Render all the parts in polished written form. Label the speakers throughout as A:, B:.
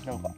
A: なんか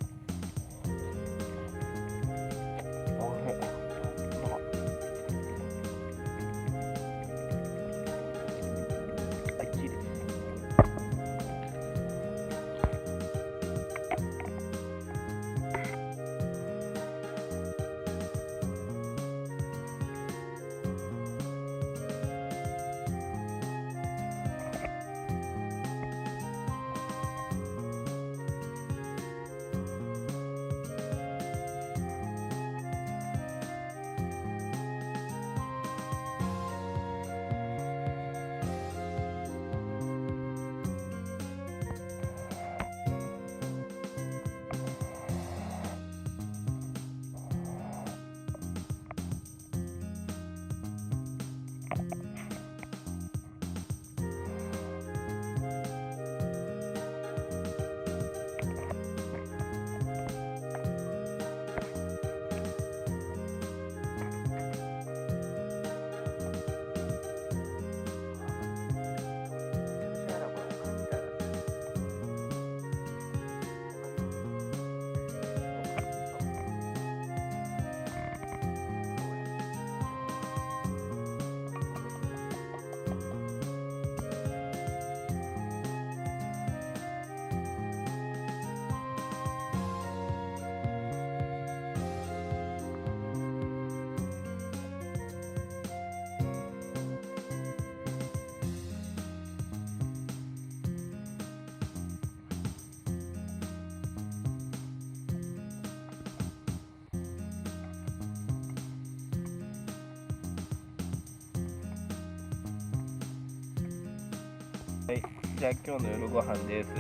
A: はい、じゃあ今日の夜ご飯です。こ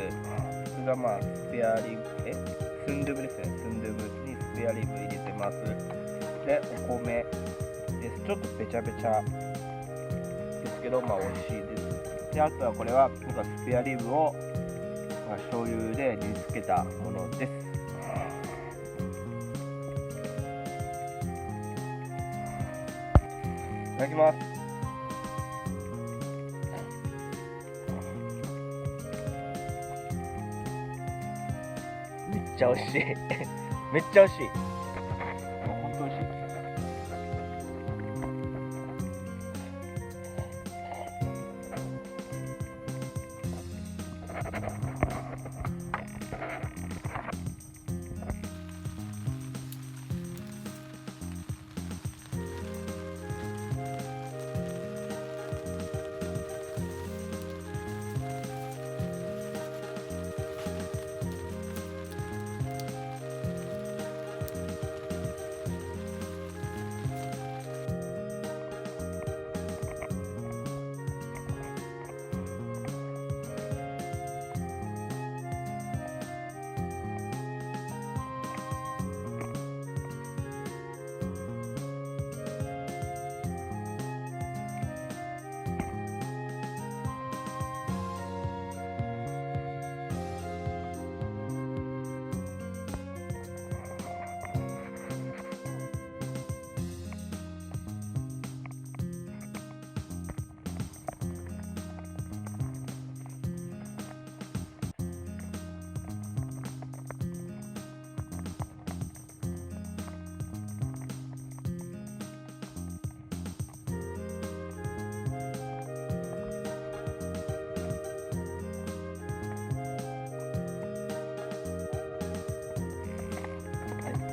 A: れがスペアリブ、スンドゥブですね。スンドゥブにスペアリブ入れてます。で、お米です。ちょっとべちゃべちゃですけど、美味しいです。で、あとはこれはスペアリブを、醤油で煮つけたものです。いただきます。めっちゃ美味しいめっちゃ美味しい。本当美味しい。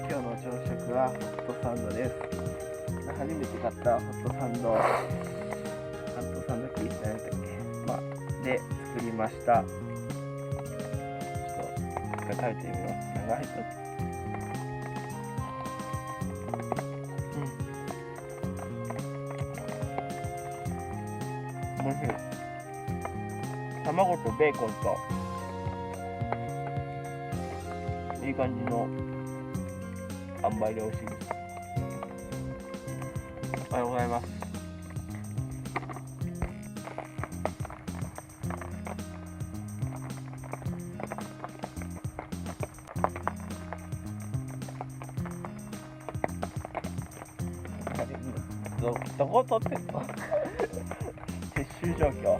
A: 今日の朝食はホットサンドです。初めて買ったホットサンド機何だっけ、で作りました。ちょっと食べてみよう。何が入ってる？おいしい。卵とベーコンといい感じの塩梅で美味しいです。おはようございます。どこ撮ってんの？撤収状況。